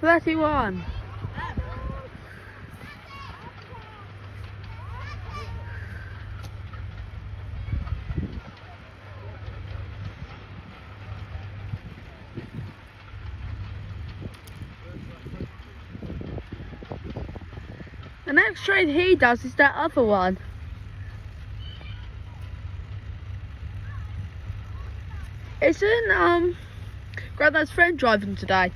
31. The next train he does is that other one. It's in Grandad's friend driving today.